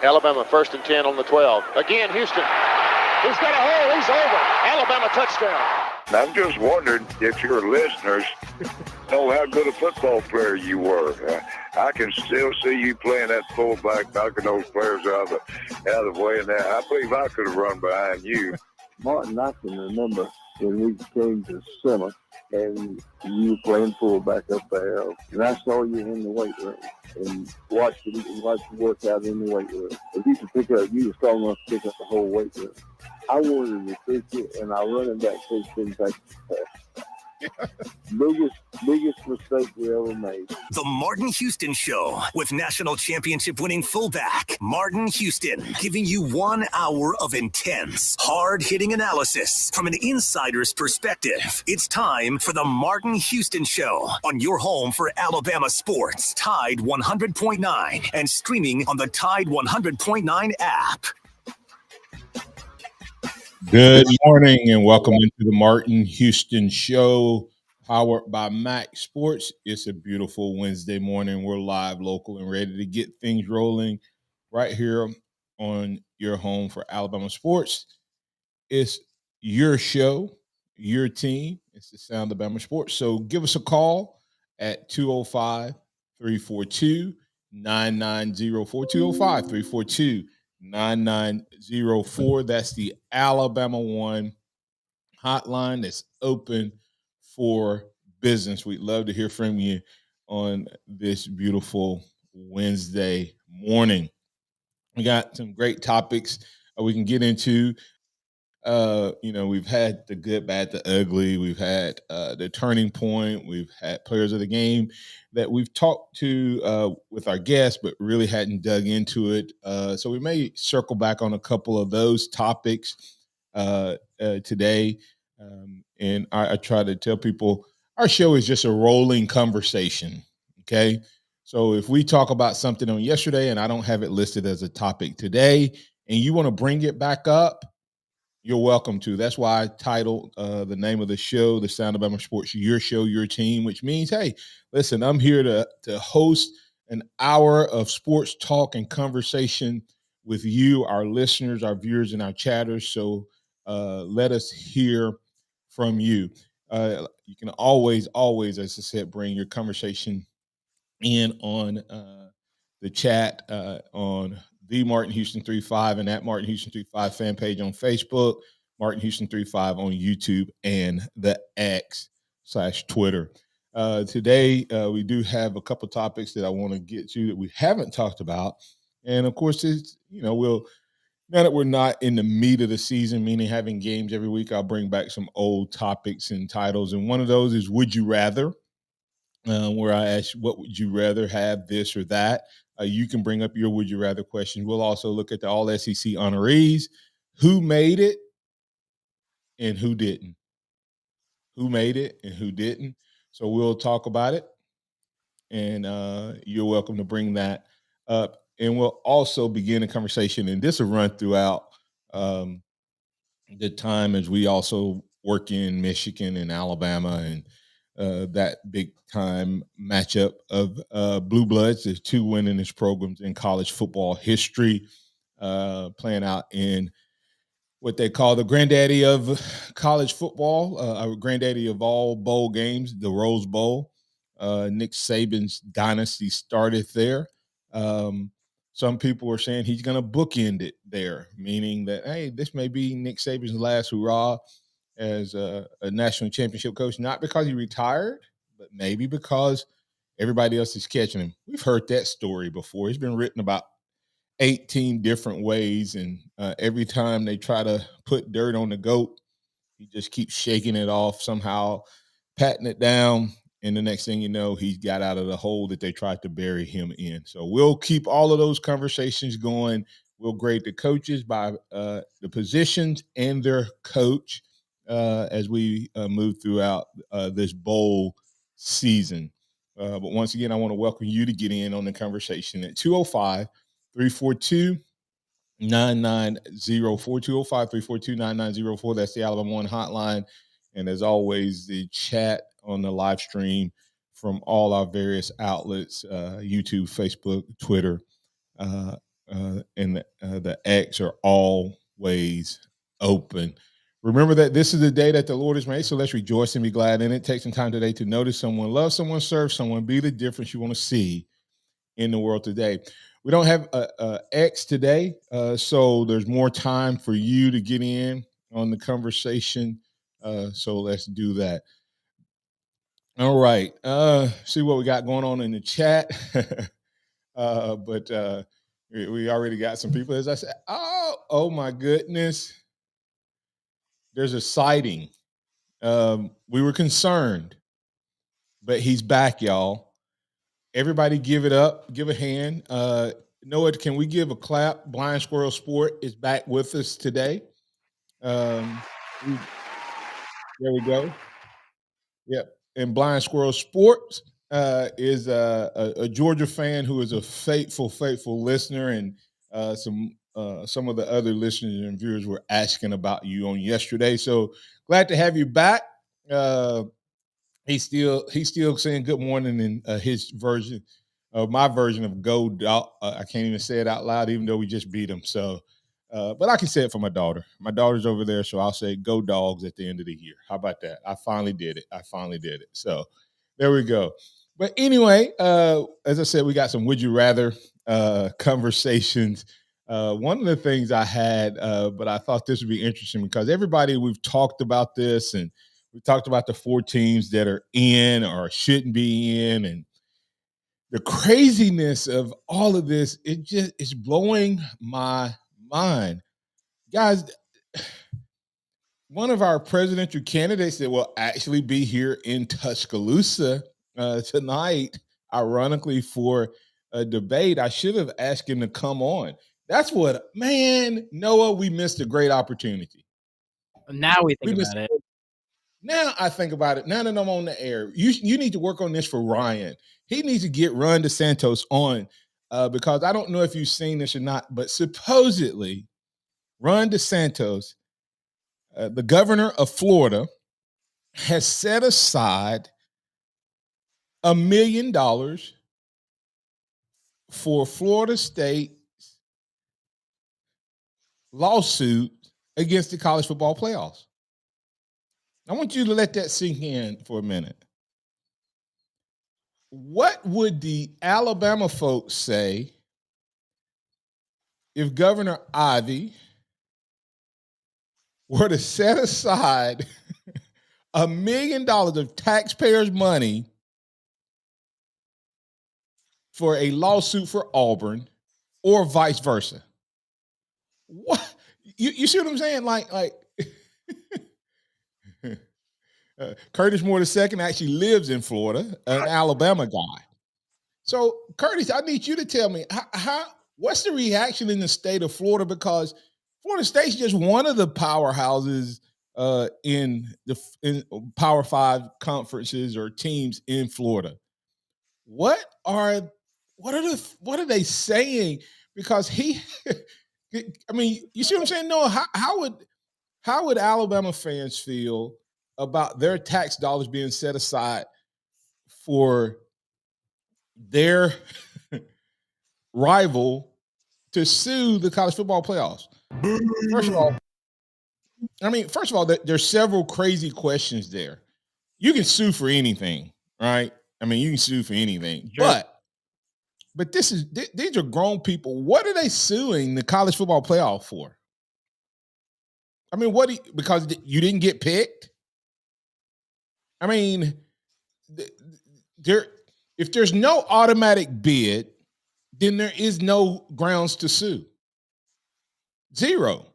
Alabama 1st and 10 on the 12. Again, Houston. He's got a hole. He's over. Alabama touchdown. I'm just wondering if your listeners know how good a football player you were. I can still see you playing that fullback, knocking those players out of the way. And I believe I could have run behind you. Martin, I can remember when we came to summer and you were playing fullback up there, and I saw you in the weight room and watched you work out in the weight room. If you could pick up, you were strong enough to pick up the whole weight room. I wanted to fix it, and our running back coach didn't take it. Biggest mistake we ever made. The Martin Houston Show with national championship winning fullback Martin Houston, giving you 1 hour of intense, hard-hitting analysis from an insider's perspective. It's time for the Martin Houston Show on your home for Alabama sports, Tide 100.9, and streaming on the Tide 100.9 app. Good morning and welcome into the Martin Houston Show, powered by MaXSports. It's a beautiful Wednesday morning. We're live, local, and ready to get things rolling right here on your home for Alabama sports. It's your show, your team. It's the Sound of Bama Sports. So give us a call at 205-342-9904, 205-342-9904. That's the Alabama One hotline that's open for business. We'd love to hear from you on this beautiful Wednesday morning. We got some great topics we can get into. We've had the good, bad, the ugly. We've had the turning point. We've had players of the game that we've talked to with our guests, but really hadn't dug into it. So we may circle back on a couple of those topics today. And I try to tell people our show is just a rolling conversation. Okay. So if we talk about something on yesterday and I don't have it listed as a topic today, and you want to bring it back up, you're welcome to. That's why I titled the name of the show, The Sound of Bama Sports, Your Show, Your Team, which means, hey, listen, I'm here to host an hour of sports talk and conversation with you, our listeners, our viewers, and our chatters. So let us hear from you. You can always, as I said, bring your conversation in on the chat on the Martin Houston 35 and at Martin Houston 35 fan page on Facebook, Martin Houston 35 on YouTube, and the X/Twitter. Today, we do have a couple topics that I want to get to that we haven't talked about. And of course, it's, now that we're not in the meat of the season, meaning having games every week, I'll bring back some old topics and titles. And one of those is Would You Rather? Where I ask, what would you rather have, this or that? You can bring up your would you rather question. We'll also look at the all SEC honorees, who made it and who didn't. Who made it and who didn't. So we'll talk about it. And you're welcome to bring that up. And we'll also begin a conversation, and this will run throughout the time as we also work in Michigan and Alabama and that big time matchup of Blue Bloods. There's two winningest programs in college football history playing out in what they call the granddaddy of college football, granddaddy of all bowl games, the Rose Bowl. Nick Saban's dynasty started there. Some people are saying he's going to bookend it there, meaning that, hey, this may be Nick Saban's last hurrah as a national championship coach, not because he retired, but maybe because everybody else is catching him. We've heard that story before. It's been written about 18 different ways, and every time they try to put dirt on the GOAT, he just keeps shaking it off, somehow patting it down, and the next thing you know, he got out of the hole that they tried to bury him in. So we'll keep all of those conversations going. We'll grade the coaches by the positions and their coach as we move throughout this bowl season. But once again, I want to welcome you to get in on the conversation at 205-342-9904, 205-342-9904. That's the Alabama One hotline. And as always, the chat on the live stream from all our various outlets, YouTube, Facebook, Twitter, and the X are always open. Remember that this is the day that the Lord has made, so let's rejoice and be glad in it. Take some time today to notice someone, love someone, serve someone, be the difference you want to see in the world today. We don't have a X today, so there's more time for you to get in on the conversation. So let's do that. All right. See what we got going on in the chat. But we already got some people. As I said, oh my goodness. There's a sighting. We were concerned, but he's back, y'all. Everybody give it up. Give a hand. Noah, can we give a clap? Blind Squirrel Sport is back with us today. There we go. Yep. And Blind Squirrel Sports is a Georgia fan who is a faithful listener, and some of the other listeners and viewers were asking about you on yesterday. So glad to have you back. He's still saying good morning in his version, my version of go dog. I can't even say it out loud, even though we just beat him. So, but I can say it for my daughter. My daughter's over there, so I'll say go dogs at the end of the year. How about that? I finally did it. So there we go. But anyway, as I said, we got some would you rather conversations. One of the things I had, but I thought this would be interesting because we've talked about this, and we talked about the 4 teams that are in or shouldn't be in, and the craziness of all of this. It's blowing my mind, guys. One of our presidential candidates that will actually be here in Tuscaloosa tonight, ironically, for a debate. I should have asked him to come on. That's what, man, Noah, we missed a great opportunity. Now we think about it. Now I think about it. Now that I'm on the air, you need to work on this for Ryan. He needs to get Ron DeSantos on because I don't know if you've seen this or not, but supposedly Ron DeSantos, the governor of Florida, has set aside $1 million for Florida State's lawsuit against the college football playoffs. I want you to let that sink in for a minute. What would the Alabama folks say if Governor Ivey were to set aside $1 million of taxpayers' money for a lawsuit for Auburn, or vice versa? What you see what I'm saying? Like Curtis Moore II actually lives in Florida, an Alabama guy. So Curtis, I need you to tell me what's the reaction in the state of Florida, because Florida State's just one of the powerhouses in Power 5 conferences or teams in Florida. What are they saying? Because I mean, you see what I'm saying? No, how would Alabama fans feel about their tax dollars being set aside for their rival to sue the college football playoffs? First of all, there's several crazy questions there. You can sue for anything, right? I mean, you can sue for anything, sure. But these are grown people. What are they suing the college football playoff for? I mean, because you didn't get picked? I mean, if there's no automatic bid, then there is no grounds to sue. Zero.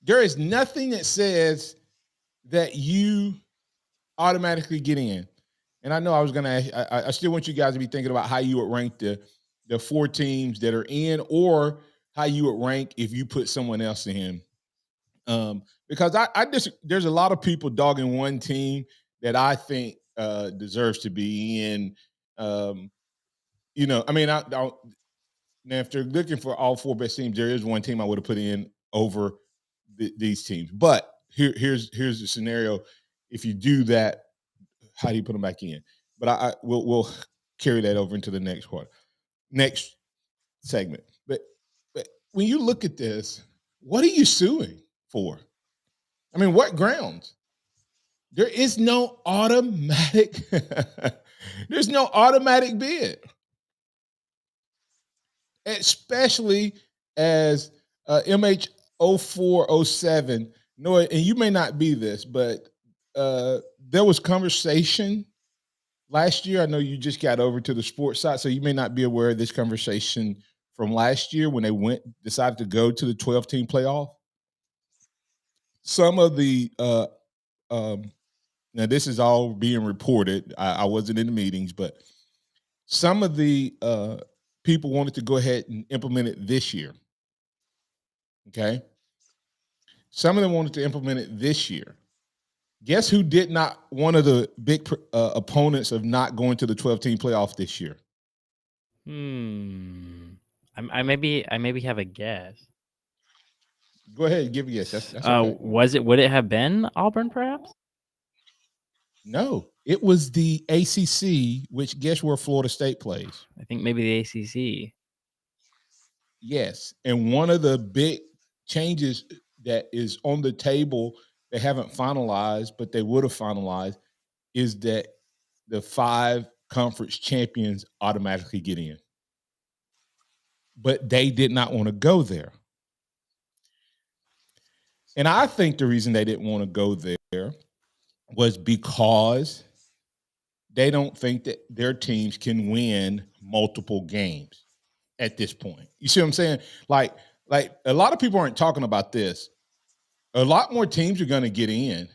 There is nothing that says that you automatically get in. And I know I was going to ask, I still want you guys to be thinking about how you would rank the 4 teams that are in, or how you would rank if you put someone else in. Because there's a lot of people dogging one team that I think deserves to be in. I mean, now if they're looking for all 4 best teams, there is one team I would have put in over these teams. But here's the scenario. If you do that, how do you put them back in? But we'll carry that over into the next segment. But when you look at this, what are you suing for? I mean, what grounds? There is no automatic. There's no automatic bid, especially as MH 0407. Noah, and you may not be this, but there was conversation last year. I know you just got over to the sports side, so you may not be aware of this conversation from last year when they decided to go to the 12-team playoff. Some of the now this is all being reported. I wasn't in the meetings, but some of the people wanted to go ahead and implement it this year. Okay. Some of them wanted to implement it this year. Guess who did not, one of the big opponents of not going to the 12-team playoff this year? I maybe have a guess. Go ahead and give a guess. That's okay. Would it have been Auburn, perhaps? No, it was the ACC, which guess where Florida State plays? I think maybe the ACC. Yes, and one of the big changes that is on the table, they haven't finalized, but they would have finalized, is that the 5 conference champions automatically get in. But they did not want to go there. And I think the reason they didn't want to go there was because they don't think that their teams can win multiple games at this point. You see what I'm saying? Like a lot of people aren't talking about this. A lot more teams are going to get in.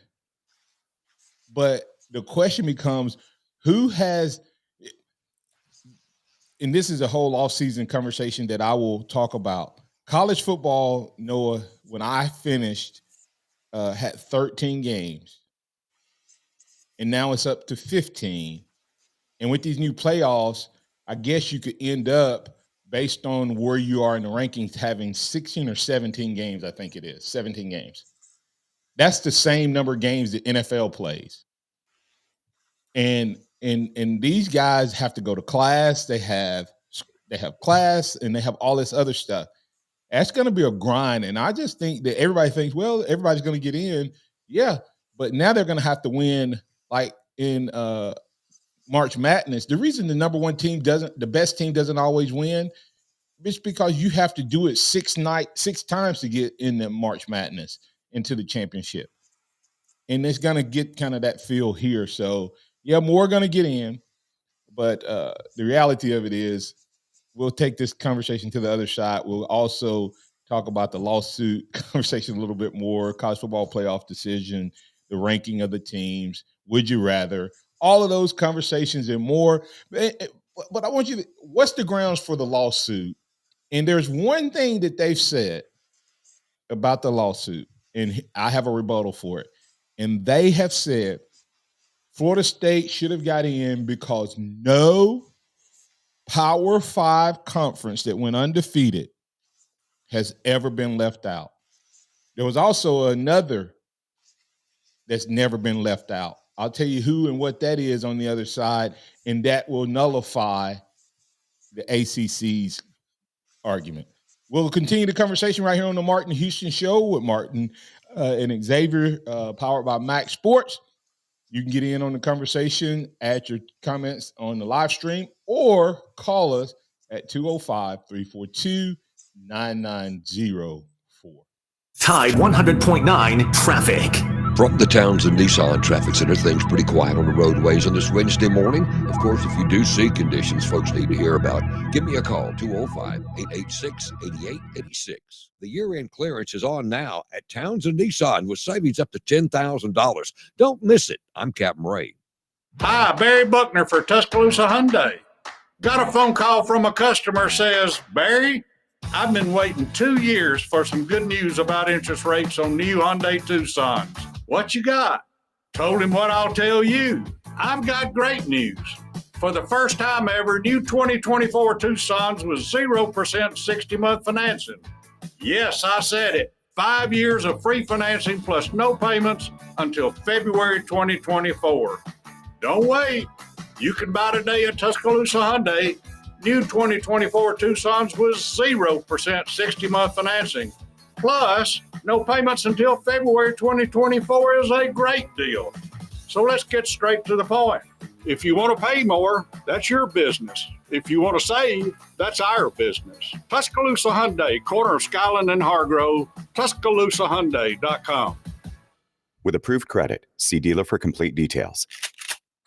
But the question becomes, who has, and this is a whole offseason conversation that I will talk about. College football, Noah, when I finished, had 13 games. And now it's up to 15. And with these new playoffs, I guess you could end up, based on where you are in the rankings, having 16 or 17 games, I think it is, 17 games. That's the same number of games the NFL plays. And these guys have to go to class. They have class, and they have all this other stuff. That's going to be a grind. And I just think that everybody thinks, well, everybody's going to get in. Yeah, but now they're going to have to win, like in March Madness. The reason the number one team the best team doesn't always win, it's because you have to do it 6 times to get in the March Madness into the championship. And it's going to get kind of that feel here. So, yeah, more are going to get in. But the reality of it is, we'll take this conversation to the other side. We'll also talk about the lawsuit conversation a little bit more, college football playoff decision, the ranking of the teams, would you rather, all of those conversations and more. But I want you to, what's the grounds for the lawsuit? And there's one thing that they've said about the lawsuit, and I have a rebuttal for it. And they have said Florida State should have got in because no Power 5 conference that went undefeated has ever been left out. There was also another that's never been left out. I'll tell you who and what that is on the other side, and that will nullify the ACC's argument. We'll continue the conversation right here on the Martin Houston Show with Martin and Xavier, powered by MaXSports. You can get in on the conversation, add your comments on the live stream, or call us at 205-342-9904. Tide 100.9 traffic. From the Townsend Nissan Traffic Center, things pretty quiet on the roadways on this Wednesday morning. Of course, if you do see conditions folks need to hear about, give me a call, 205-886-8886. The year-end clearance is on now at Townsend Nissan with savings up to $10,000. Don't miss it. I'm Captain Ray. Hi, Barry Buckner for Tuscaloosa Hyundai. Got a phone call from a customer says, Barry, I've been waiting 2 years for some good news about interest rates on new Hyundai Tucsons. What you got? Told him what I'll tell you. I've got great news. For the first time ever, new 2024 Tucsons with 0% 60-month financing. Yes, I said it. 5 years of free financing plus no payments until February 2024. Don't wait. You can buy today at Tuscaloosa Hyundai. New 2024 Tucson's was 0% 60-month financing. Plus, no payments until February 2024 is a great deal. So let's get straight to the point. If you want to pay more, that's your business. If you want to save, that's our business. Tuscaloosa Hyundai, corner of Skyland and Hargrove, TuscaloosaHyundai.com. With approved credit, see dealer for complete details.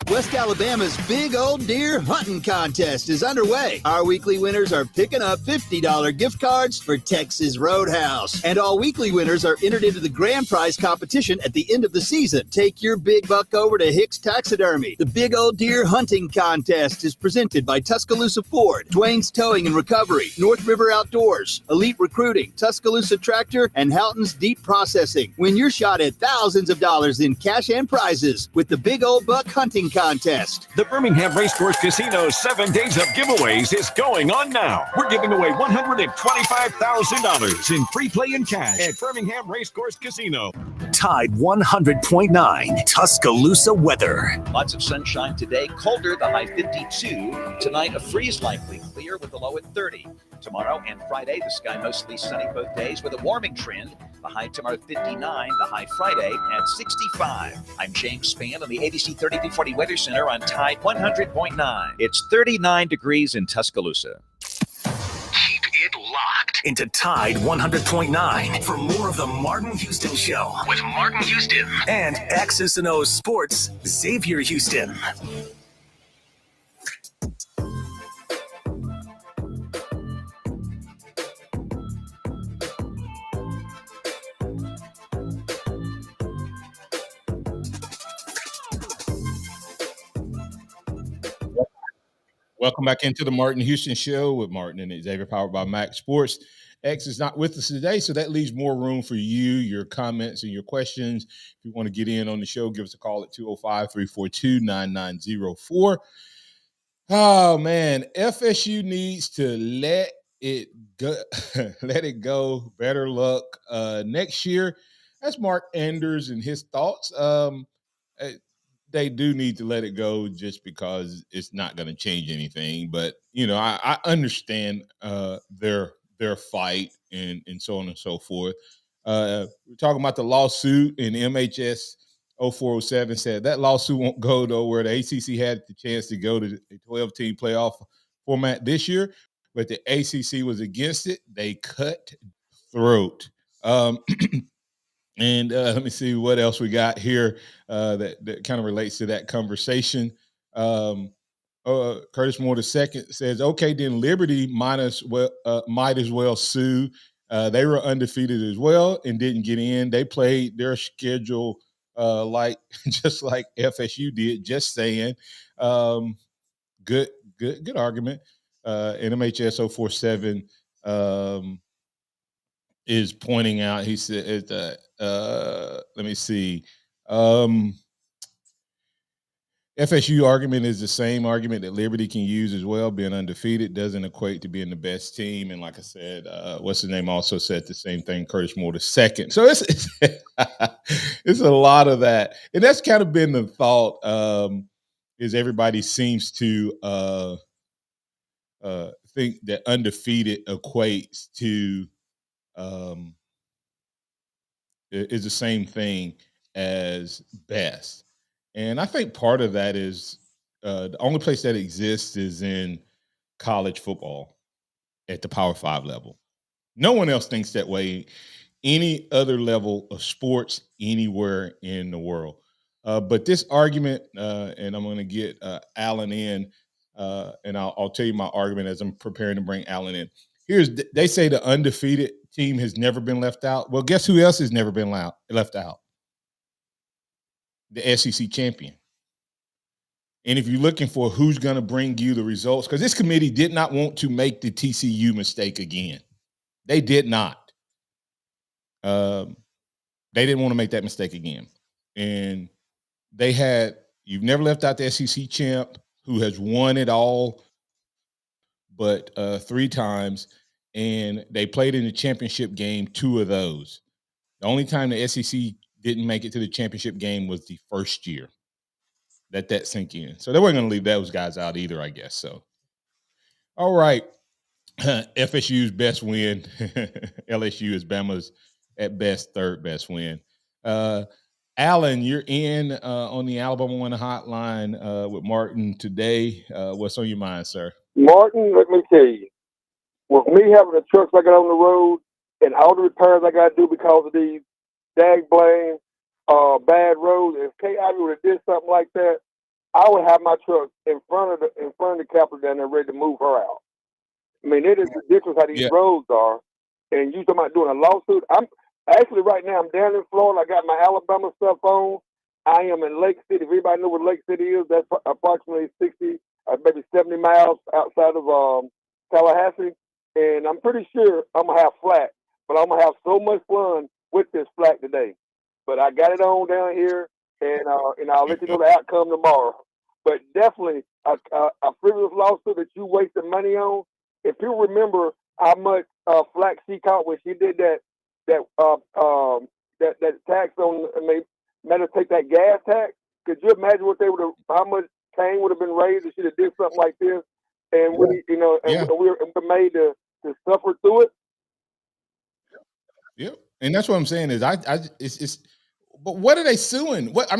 West Alabama's Big Old Deer Hunting Contest is underway. Our weekly winners are picking up $50 gift cards for Texas Roadhouse. And all weekly winners are entered into the grand prize competition at the end of the season. Take your big buck over to Hicks Taxidermy. The Big Old Deer Hunting Contest is presented by Tuscaloosa Ford, Dwayne's Towing and Recovery, North River Outdoors, Elite Recruiting, Tuscaloosa Tractor, and Houghton's Deep Processing. Win your shot at thousands of dollars in cash and prizes with the Big Old Buck Hunting Contest. The Birmingham Racecourse Casino's 7 days of giveaways is going on now. We're giving away $125,000 in free play and cash at Birmingham Racecourse Casino. Tide 100.9 Tuscaloosa weather. Lots of sunshine today, colder, the high 52. Tonight, a freeze likely, clear with the low at 30. Tomorrow and Friday, the sky mostly sunny both days with a warming trend. The high tomorrow 59, the high Friday at 65. I'm James Spann on the ABC 3240 Weather Center on Tide 100.9. It's 39 degrees in Tuscaloosa. Keep it locked into Tide 100.9 for more of the Martin Houston Show with Martin Houston and X's and O's Sports, Xavier Houston. Welcome back into the Martin Houston Show with Martin and Xavier, powered by MaXSports. X is not with us today, so that leaves more room for you, your comments, and your questions. If you want to get in on the show, give us a call at 205-342-9904. Oh, man, FSU needs to let it go. Let it go. Better luck next year. That's Mark Anders and his thoughts. They do need to let it go just because it's not going to change anything. But, you know, I understand their fight and so on and so forth. We're talking about the lawsuit, and MHS 0407 said that lawsuit won't go nowhere. The ACC had the chance to go to the 12-team playoff format this year, but the ACC was against it. They cut throat. And let me see what else we got here that kind of relates to that conversation. Curtis Moore II says, okay, then Liberty might as well sue. They were undefeated as well and didn't get in. They played their schedule just like FSU did. Just saying. Good argument. NMHS 047 is pointing out, he said, let me see. FSU argument is the same argument that Liberty can use as well. Being undefeated doesn't equate to being the best team. And like I said, what's his name also said the same thing, Curtis Moore II. So it's it's a lot of that. And that's kind of been the thought, is everybody seems to think that undefeated equates to is the same thing as best. And I think part of that is the only place that exists is in college football at the Power 5 level. No one else thinks that way any other level of sports anywhere in the world. But this argument, and I'm going to get Alan in, and I'll tell you my argument as I'm preparing to bring Alan in. They say the undefeated team has never been left out. Well, guess who else has never been left out? The SEC champion. And if you're looking for who's going to bring you the results, because this committee did not want to make the TCU mistake again. They did not. They didn't want to make that mistake again. And you've never left out the SEC champ who has won it all but 3 times, and they played in the championship game 2 of those. The only time the SEC didn't make it to the championship game was the first year. Let that sink in. So they weren't going to leave those guys out either, I guess. So, All right. FSU's best win. LSU is Bama's at best third best win. Alan, you're in on the Alabama One hotline with Martin today. What's on your mind, sir? Martin, let me tell you, with me having the trucks I got on the road and all the repairs I got to do because of these dag blame bad roads, if Kay Ivy would have did something like that, I would have my truck in front of the Capitol down there ready to move her out. I mean, it is ridiculous how these roads are. And you talking about doing a lawsuit? I'm actually right now. I'm down in Florida. I got my Alabama stuff on. I am in Lake City. If everybody knows what Lake City is, that's approximately 60, maybe 70 miles outside of Tallahassee. And I'm pretty sure I'm gonna have flat, but I'm gonna have so much fun with this flat today. But I got it on down here, and I'll let you know the outcome tomorrow. But definitely a frivolous lawsuit that you wasted money on. If you remember how much flack she caught when she did that tax on, made her take that gas tax. Could you imagine how much Kane would have been raised if she'd have did something like this? And we were made to suffer through it. Yeah, and that's what I'm saying is it's. But what are they suing? What are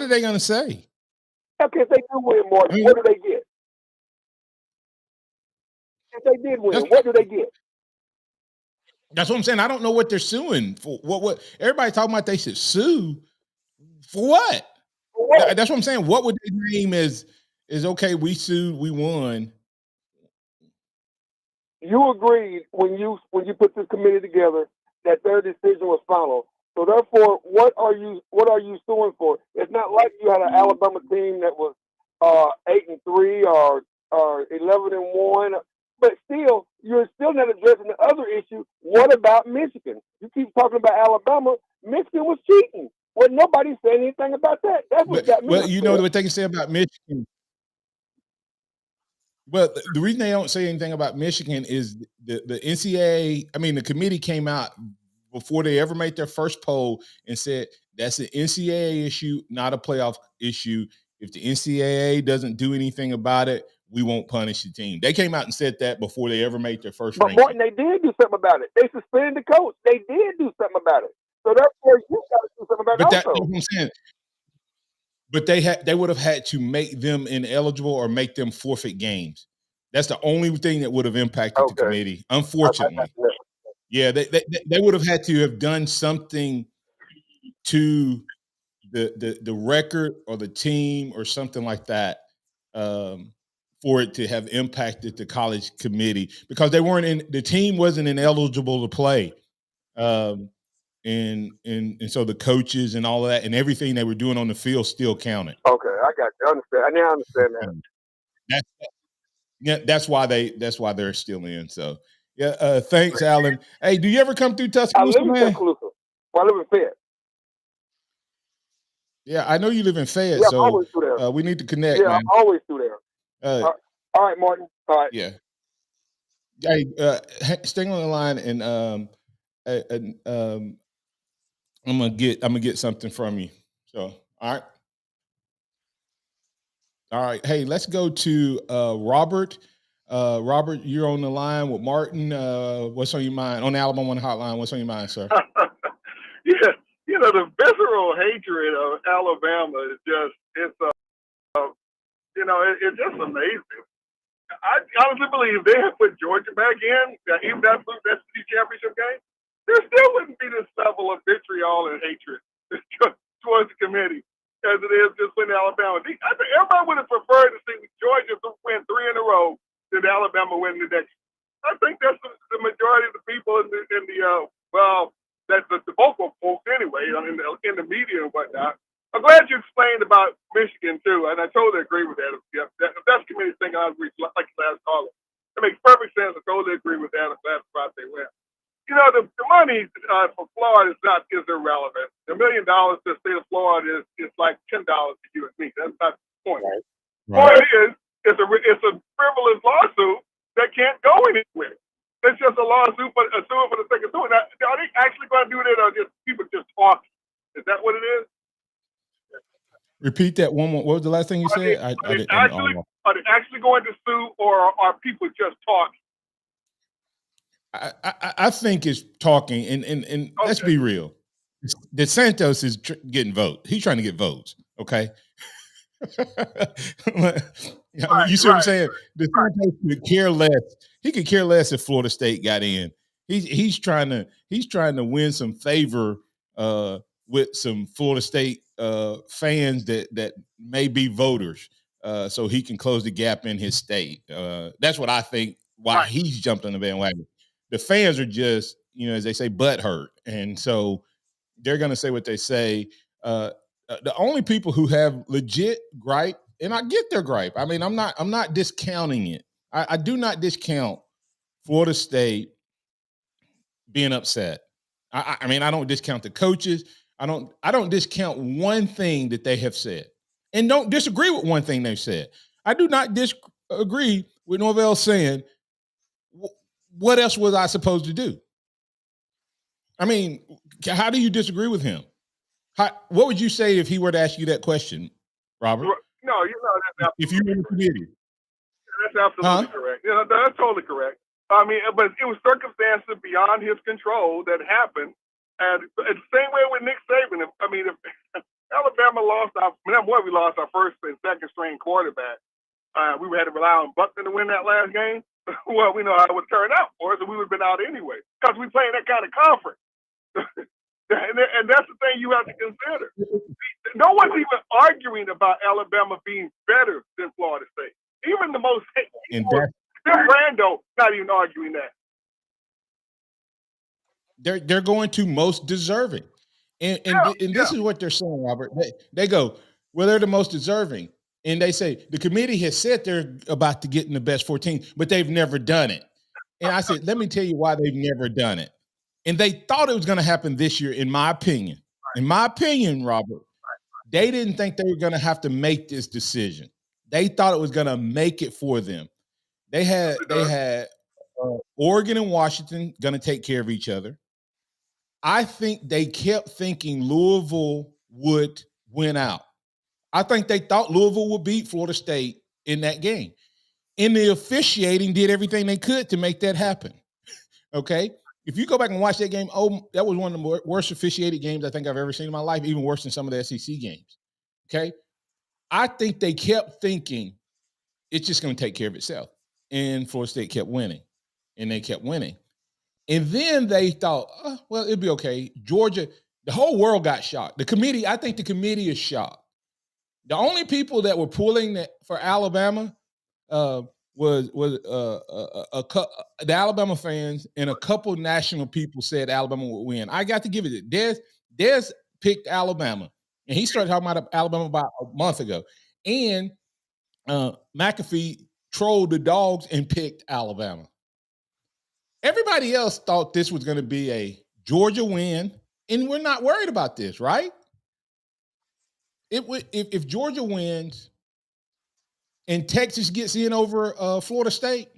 they going to say? Okay, if they do win, Martin, what do they get? If they did win, what do they get? That's what I'm saying. I don't know what they're suing for. What everybody talking about? They should sue for what? That's what I'm saying. What would they name is okay? We sued, we won. You agreed when you put this committee together that their decision was final. So therefore, what are you suing for? It's not like you had an Alabama team that was 8-3 or 11-1, but still, you're still not addressing the other issue. What about Michigan? You keep talking about Alabama. Michigan was cheating. Well, nobody said anything about that. That's what got me. Well, you know what they can say about Michigan. Well, the reason they don't say anything about Michigan is the NCAA. I mean, the committee came out before they ever made their first poll and said that's an NCAA issue, not a playoff issue. If the NCAA doesn't do anything about it, we won't punish the team. They came out and said that before they ever made their first ranking. But Martin, they did do something about it. They suspended the coach. They did do something about it. So therefore, you got to do something about it also. That's what I'm saying. But they would have had to make them ineligible or make them forfeit games. That's the only thing that would have impacted the committee. Unfortunately, yeah, they would have had to have done something to the record or the team or something like that for it to have impacted the college committee because the team wasn't ineligible to play. And so the coaches and all of that and everything they were doing on the field still counted. Okay, I got you. I understand. I now understand that. That's why they're still in. So yeah, thanks, Alan. Hey, do you ever come through Tuscaloosa? I live in Tuscaloosa. Well, I live in Fayette. Yeah, I know you live in Fayette, yeah, so I'm always through there. We need to connect. Yeah, man. I'm always through there. All right, Martin. All right. Yeah. Hey, stay on the line, and I'm gonna get something from you. So, all right. Hey, let's go to Robert. Robert, you're on the line with Martin. What's on your mind on the Alabama One hotline? What's on your mind, sir? Yeah, the visceral hatred of Alabama is it's just amazing. I honestly believe they have put Georgia back in, even that SEC championship game. There still wouldn't be this level of vitriol and hatred towards the committee as it is just when Alabama. I think everybody would have preferred to see Georgia win 3 in a row than Alabama win the next. I think that's the majority of the people in that's the vocal folks anyway, in the media and whatnot. I'm glad you explained about Michigan too, and I totally agree with that. If that's the committee thing, I agree. Like the last caller, it makes perfect sense. I totally agree with that. I'm glad they win. The money for Florida is irrelevant. $1 million to the state of Florida is like $10 to you and me. That's not the point. Right. Point is, it's a frivolous lawsuit that can't go anywhere. It's just a lawsuit for the sake of doing that. Are they actually going to do that, or just people just talking? Is that what it is? Repeat that one more. What was the last thing you said? I didn't. Are they actually going to sue, or are people just talking? I think it's talking, and let's be real. DeSantis is getting votes. He's trying to get votes. Okay. You see what I'm saying? DeSantis could care less. He could care less if Florida State got in. He's trying to win some favor with some Florida State fans that may be voters, so he can close the gap in his state. That's what I think. Why he's jumped on the bandwagon. The fans are just, as they say, butthurt, and so they're going to say what they say. The only people who have legit gripe, and I get their gripe. I mean, I'm not discounting it. I do not discount Florida State being upset. I mean, I don't discount the coaches. I don't discount one thing that they have said, and don't disagree with one thing they've said. I do not disagree with Norvell saying, what else was I supposed to do? I mean, how do you disagree with him? What would you say if he were to ask you that question, Robert? No, that's if you were in the committee. That's absolutely correct. That's totally correct. I mean, but it was circumstances beyond his control that happened. And it's the same way with Nick Saban. If Alabama lost we lost our first and second string quarterback. We had to rely on Buckner to win that last game. Well, we know how it would turn out for us, and we would have been out anyway because we play in that kind of conference. And that's the thing you have to consider. No one's even arguing about Alabama being better than Florida State. Even the most Brando not even arguing that. They're going to most deserving, and this is what they're saying, Robert. They go, well, they're the most deserving, and they say the committee has said they're about to get in the best 14, but they've never done it. And I said, let me tell you why they've never done it. And they thought it was going to happen this year, in my opinion. In my opinion, Robert, they didn't think they were going to have to make this decision. They thought it was going to make it for them. They had Oregon and Washington going to take care of each other. I think they kept thinking Louisville would win out. I think they thought Louisville would beat Florida State in that game. And the officiating did everything they could to make that happen. Okay? If you go back and watch that game, that was one of the worst officiated games I think I've ever seen in my life, even worse than some of the SEC games. Okay? I think they kept thinking it's just going to take care of itself. And Florida State kept winning. And they kept winning. And then they thought, well, it'll be okay. Georgia, the whole world got shocked. I think the committee is shocked. The only people that were pulling for Alabama was the Alabama fans, and a couple national people said Alabama would win. I got to give it to Des picked Alabama, and he started talking about Alabama about a month ago. And McAfee trolled the dogs and picked Alabama. Everybody else thought this was going to be a Georgia win, and we're not worried about this, right? If Georgia wins and Texas gets in over Florida State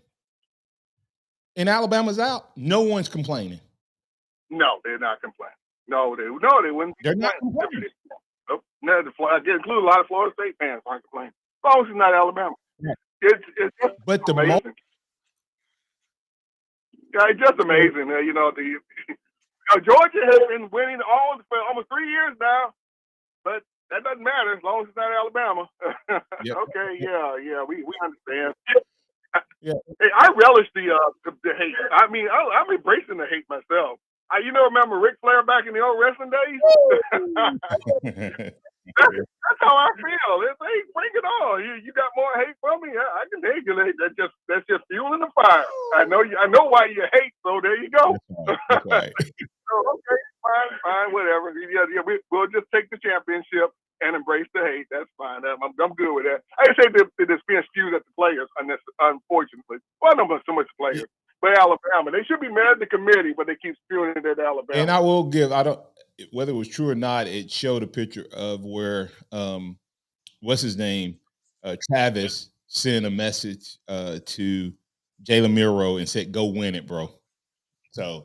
and Alabama's out, no one's complaining. No, they're not complaining. No, they wouldn't. They're not complaining. Nope. No, include a lot of Florida State fans aren't complaining. As long as it's not Alabama. Yeah. It's but the amazing. It's just amazing. Georgia has been winning for almost 3 years now, but that doesn't matter as long as it's not Alabama. Yep. Okay, yeah, we understand. Yeah. Hey, I relish the hate. I mean, I'm embracing the hate myself. Remember Ric Flair back in the old wrestling days? That's how I feel. Hey, bring it on. You got more hate from me? I can take it. That's just fuel in the fire. I know why you hate. So there you go. That's right. So, okay, fine, whatever. Yeah, we'll just take the championship and embrace the hate. That's fine. I'm good with that. I say that it's being spewed at the players, unfortunately. Well, not so much players, but Alabama. They should be mad at the committee, but they keep spewing it at Alabama. And I will give, whether it was true or not, it showed a picture of where, what's his name? Travis sent a message to Jalen Milroe and said, go win it, bro. So,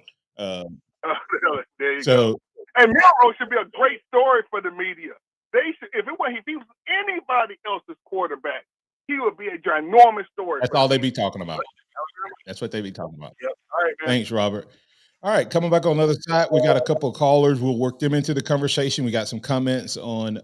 there you go. And Milroe should be a great story for the media. They should, if he was anybody else's quarterback, he would be a ginormous story. That's all they be talking about. That's what they be talking about. Yep. All right, man. Thanks, Robert. All right, coming back on the other side, we got a couple of callers. We'll work them into the conversation. We got some comments on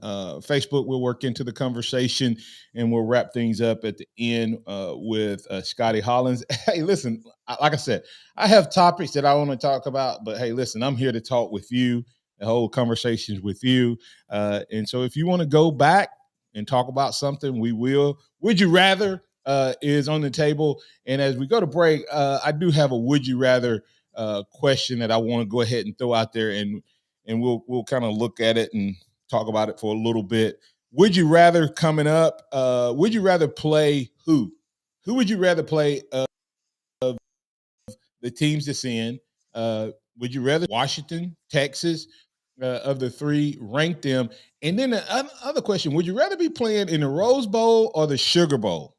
Facebook. We'll work into the conversation, and we'll wrap things up at the end with Scotty Hollins. Hey, listen, like I said, I have topics that I want to talk about, but hey, listen, I'm here to talk with you, the whole conversations with you. And so if you want to go back and talk about something, we will. Would you rather is on the table. And as we go to break, I do have a would you rather question that I want to go ahead and throw out there, and we'll kind of look at it and talk about it for a little bit. Would you rather coming up? Would you rather play who? Who would you rather play of the teams that's in? Would you rather Washington, Texas, of the three, rank them? And then the other question: would you rather be playing in the Rose Bowl or the Sugar Bowl?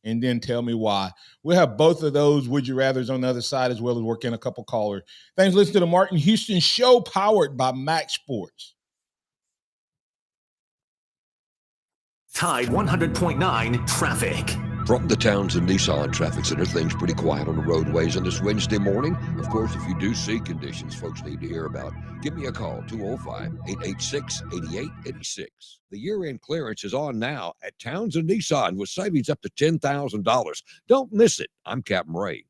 And then tell me why. We'll have both of those would you rathers on the other side, as well as work in a couple callers. Thanks for listening to the Martin Houston Show, powered by MaXSports. Tide 100.9 traffic. From the Townsend Nissan Traffic Center, things pretty quiet on the roadways on this Wednesday morning. Of course, if you do see conditions folks need to hear about, give me a call, 205-886-8886. The year-end clearance is on now at Townsend Nissan with savings up to $10,000. Don't miss it. I'm Captain Ray.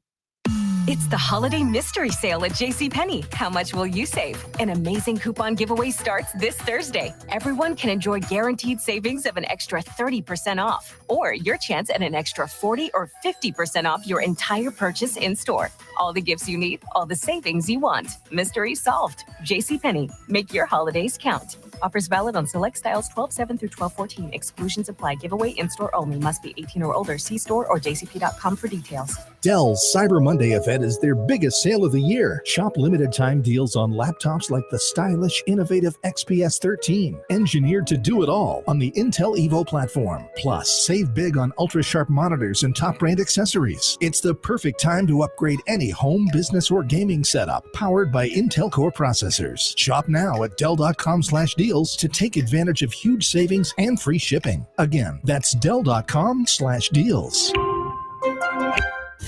It's the holiday mystery sale at JCPenney. How much will you save? An amazing coupon giveaway starts this Thursday. Everyone can enjoy guaranteed savings of an extra 30% off, or your chance at an extra 40 or 50% off your entire purchase in store. All the gifts you need, all the savings you want. Mystery solved. JCPenney. Make your holidays count. Offers valid on select styles 12/7 through 12/14. Exclusions apply. Giveaway in-store only. Must be 18 or older. See store or jcp.com for details. Dell's Cyber Monday event is their biggest sale of the year. Shop limited time deals on laptops like the stylish, innovative XPS 13, engineered to do it all on the Intel Evo platform. Plus, save big on ultra-sharp monitors and top brand accessories. It's the perfect time to upgrade any home, business, or gaming setup powered by Intel Core processors. Shop now at Dell.com/deals to take advantage of huge savings and free shipping. Again, that's Dell.com/deals.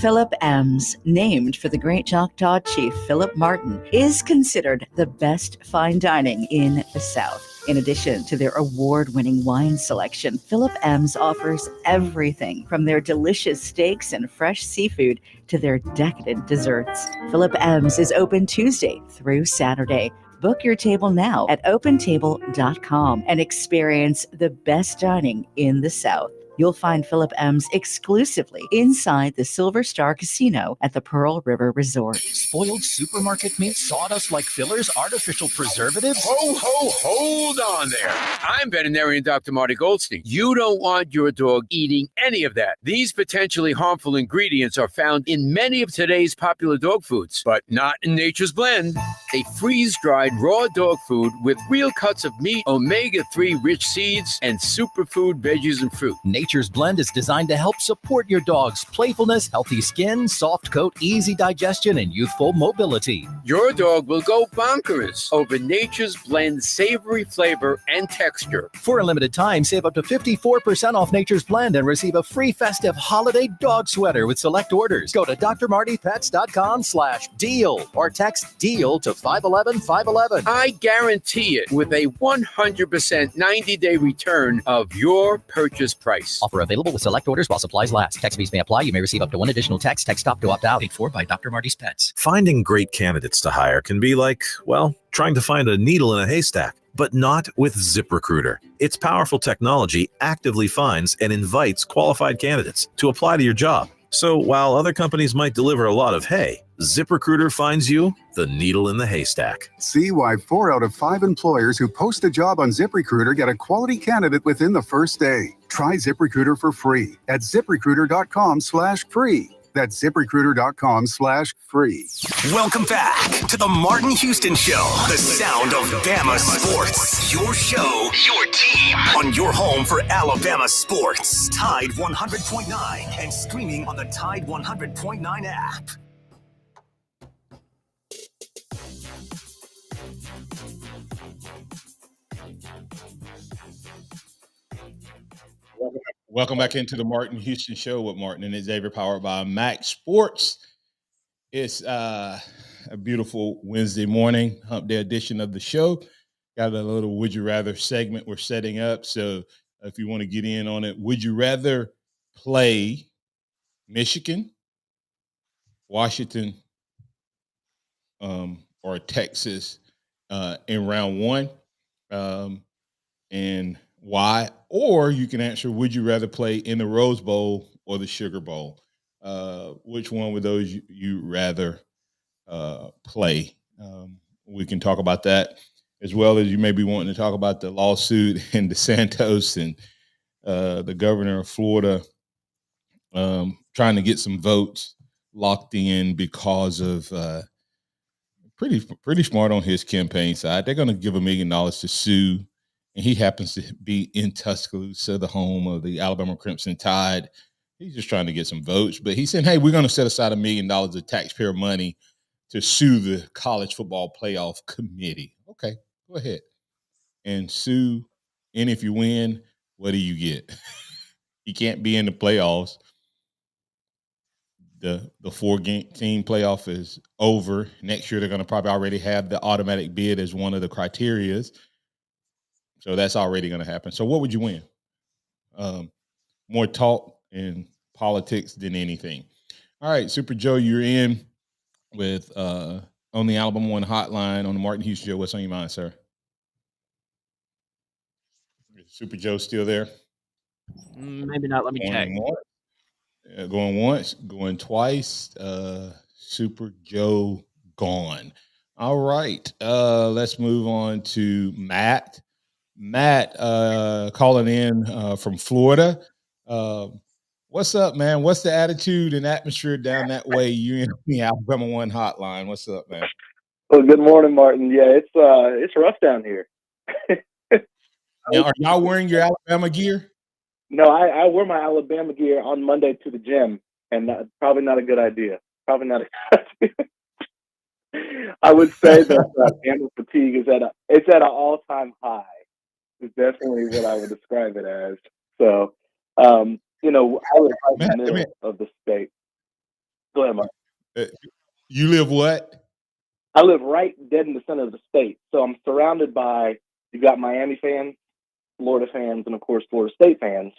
Philip Ems, named for the great Choctaw chief Philip Martin, is considered the best fine dining in the South. In addition to their award-winning wine selection, Philip Ems offers everything from their delicious steaks and fresh seafood to their decadent desserts. Philip Ems is open Tuesday through Saturday. Book your table now at opentable.com and experience the best dining in the South. You'll find Philip Ems exclusively inside the Silver Star Casino at the Pearl River Resort. Spoiled supermarket meat, sawdust like fillers, artificial preservatives? Hold on there. I'm veterinarian Dr. Marty Goldstein. You don't want your dog eating any of that. These potentially harmful ingredients are found in many of today's popular dog foods, but not in Nature's Blend, a freeze-dried raw dog food with real cuts of meat, omega-3 rich seeds, and superfood veggies and fruit. Nature's Blend is designed to help support your dog's playfulness, healthy skin, soft coat, easy digestion, and youthful mobility. Your dog will go bonkers over Nature's Blend savory flavor and texture. For a limited time, save up to 54% off Nature's Blend and receive a free festive holiday dog sweater with select orders. Go to drmartypets.com/deal or text DEAL to 511-511. I guarantee it with a 100% 90-day return of your purchase price. Offer available with select orders while supplies last. Text fees may apply. You may receive up to one additional text. Text stop to opt out. Paid for by Dr. Marty's Pets. Finding great candidates to hire can be like, well, trying to find a needle in a haystack, but not with ZipRecruiter. Its powerful technology actively finds and invites qualified candidates to apply to your job. So while other companies might deliver a lot of hay, ZipRecruiter finds you the needle in the haystack. See why 4 out of 5 employers who post a job on ZipRecruiter get a quality candidate within the first day. Try ZipRecruiter for free at ZipRecruiter.com/free. That's ZipRecruiter.com/free. Welcome back to the Martin Houston Show, the sound of Bama sports. Your show, your team, on your home for Alabama sports. Tide 100.9 and streaming on the Tide 100.9 app. Welcome back into the Martin Houston Show with Martin and Xavier, powered by MaXSports. It's a beautiful Wednesday morning, hump day edition of the show. Got a little Would You Rather segment we're setting up. So if you want to get in on it, would you rather play Michigan, Washington, or Texas in round one? And why? Or you can answer, would you rather play in the Rose Bowl or the Sugar Bowl? Which one would those you rather play? We can talk about that, as well as you may be wanting to talk about the lawsuit in DeSantis and the governor of Florida trying to get some votes locked in because of pretty smart on his campaign side. They're going to give $1 million to sue, and he happens to be in Tuscaloosa, the home of the Alabama Crimson Tide. He's just trying to get some votes, but he said, "Hey, we're going to set aside $1 million of taxpayer money to sue the College Football Playoff Committee." Okay, go ahead and sue, and if you win, what do you get? You can't be in the playoffs. The 4-team playoff is over. Next year, they're going to probably already have the automatic bid as one of the criterias. So that's already going to happen. So what would you win? More talk in politics than anything. All right, Super Joe, you're in with on the Alabama One hotline on the Martin Houston Show. What's on your mind, sir? Is Super Joe still there? Maybe not. Let me check. Going once, going twice. Super Joe gone. All right. Let's move on to Matt. Matt calling in from Florida. What's up, man? What's the attitude and atmosphere down that way? You in the Alabama One hotline. What's up, man? Well, good morning, Martin. Yeah, it's rough down here. Now, are y'all wearing your Alabama gear? No, I wear my Alabama gear on Monday to the gym, and probably not a good idea. Probably not a good idea. I would say that Bama fatigue is at an all-time high. Is definitely what I would describe it as. So, I live right in the middle of the state. Go ahead, Mark. You live what? I live right dead in the center of the state. So I'm surrounded by, you got Miami fans, Florida fans, and of course Florida State fans.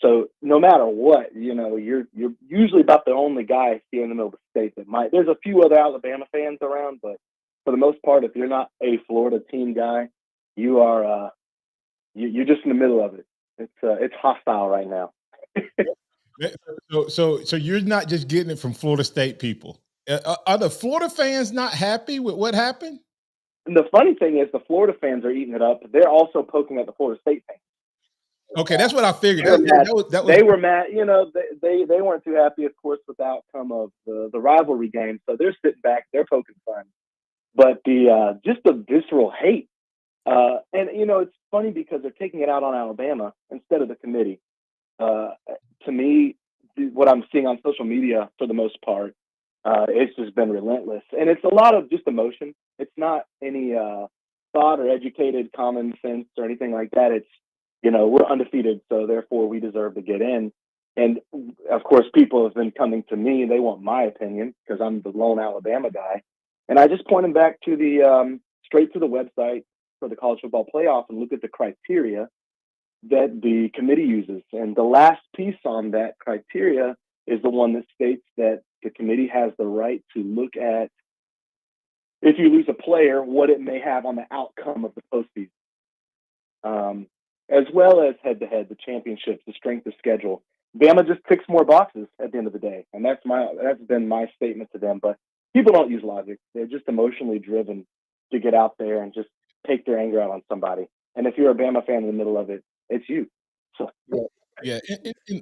So no matter what, you're usually about the only guy I see in the middle of the state that might. There's a few other Alabama fans around, but for the most part, if you're not a Florida team guy, you are you're just in the middle of it. It's hostile right now. So you're not just getting it from Florida State people. Are the Florida fans not happy with what happened? And the funny thing is, the Florida fans are eating it up. They're also poking at the Florida State fans. Okay, that's what I figured. They were mad. They weren't too happy, of course, with the outcome of the rivalry game. So they're sitting back, they're poking fun. But just the visceral hate, and it's funny because they're taking it out on Alabama instead of the committee. To me, what I'm seeing on social media, for the most part, it's just been relentless, and it's a lot of just emotion. It's not any thought or educated common sense or anything like that. It's we're undefeated, so therefore we deserve to get in. And of course, people have been coming to me. They want my opinion because I'm the lone Alabama guy. And I just point them back to the straight to the website for the College Football Playoff and look at the criteria that the committee uses. And the last piece on that criteria is the one that states that the committee has the right to look at, if you lose a player, what it may have on the outcome of the postseason. As well as head-to-head, the championships, the strength of schedule. Bama just ticks more boxes at the end of the day, and that's been my statement to them. But people don't use logic; they're just emotionally driven to get out there and just take their anger out on somebody. And if you're a Bama fan in the middle of it, it's you. So yeah,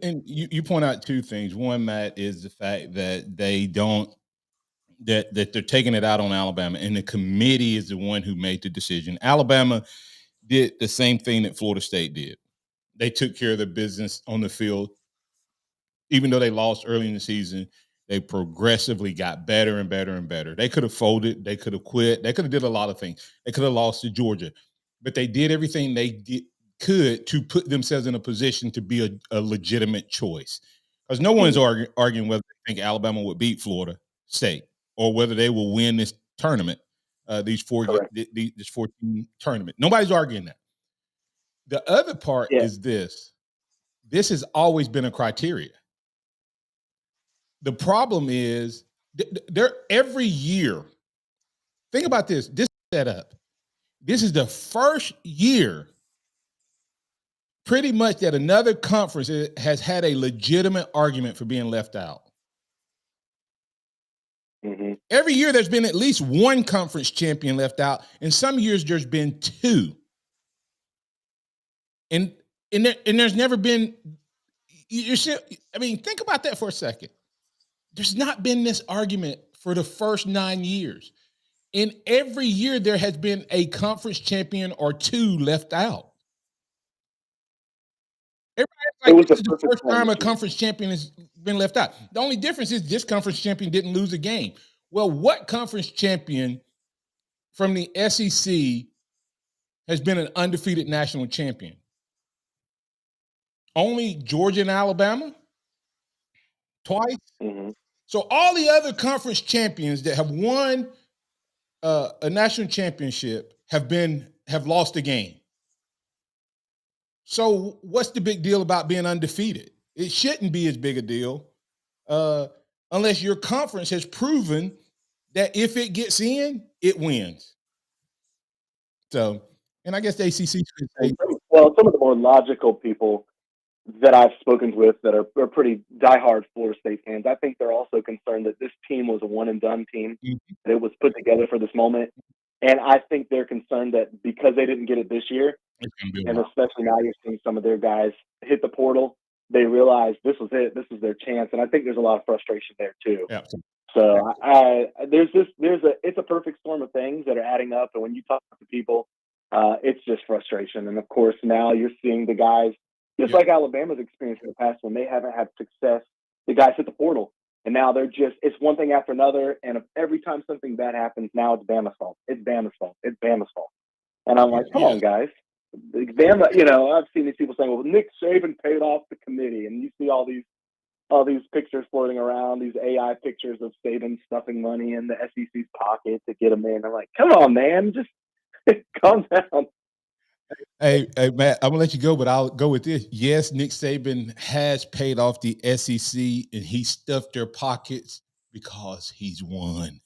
and you point out two things. One, Matt, is the fact that they don't that they're taking it out on Alabama, and the committee is the one who made the decision. Alabama did the same thing that Florida State did. They took care of their business on the field. Even though they lost early in the season, they progressively got better and better and better. They could have folded. They could have quit. They could have did a lot of things. They could have lost to Georgia. But they did everything they could to put themselves in a position to be a legitimate choice. Because no one's arguing whether they think Alabama would beat Florida State or whether they will win this tournament, this 14 tournament. Nobody's arguing that. The other part is this. This has always been a criteria. The problem is every year. Think about this. This setup. This is the first year pretty much that another conference has had a legitimate argument for being left out. Mm-hmm. Every year there's been at least one conference champion left out, and some years there's been two. And there's never been, think about that for a second. There's not been this argument for the first 9 years. In every year there has been a conference champion or two left out. Everybody's like, this is the first time a conference champion has been left out. The only difference is this conference champion didn't lose a game. Well, what conference champion from the SEC has been an undefeated national champion? Only Georgia and Alabama? Twice? Mm-hmm. So all the other conference champions that have won a national championship have lost a game. So what's the big deal about being undefeated? It shouldn't be as big a deal unless your conference has proven that if it gets in, it wins. So, and I guess the ACC should say, well, some of the more logical people that I've spoken with that are pretty diehard Florida State fans, I think they're also concerned that this team was a one-and-done team, that it was put together for this moment. And I think they're concerned that because they didn't get it this year, and especially now you're seeing some of their guys hit the portal, they realize this was it, this is their chance. And I think there's a lot of frustration there too. Yeah. So it's a perfect storm of things that are adding up. And when you talk to people, it's just frustration. And of course, now you're seeing the guys, just like Alabama's experience in the past when they haven't had success, the guys hit the portal. And now it's one thing after another. And every time something bad happens, now it's Bama's fault. It's Bama's fault. It's Bama's fault. And I'm like, come on, guys. Bama, I've seen these people saying, well, Nick Saban paid off the committee. And you see all these pictures floating around, these AI pictures of Saban stuffing money in the SEC's pocket to get them in. I'm like, come on, man. Just calm down. Hey, Matt, I'm gonna let you go, but I'll go with this. Yes, Nick Saban has paid off the SEC, and he stuffed their pockets because he's won.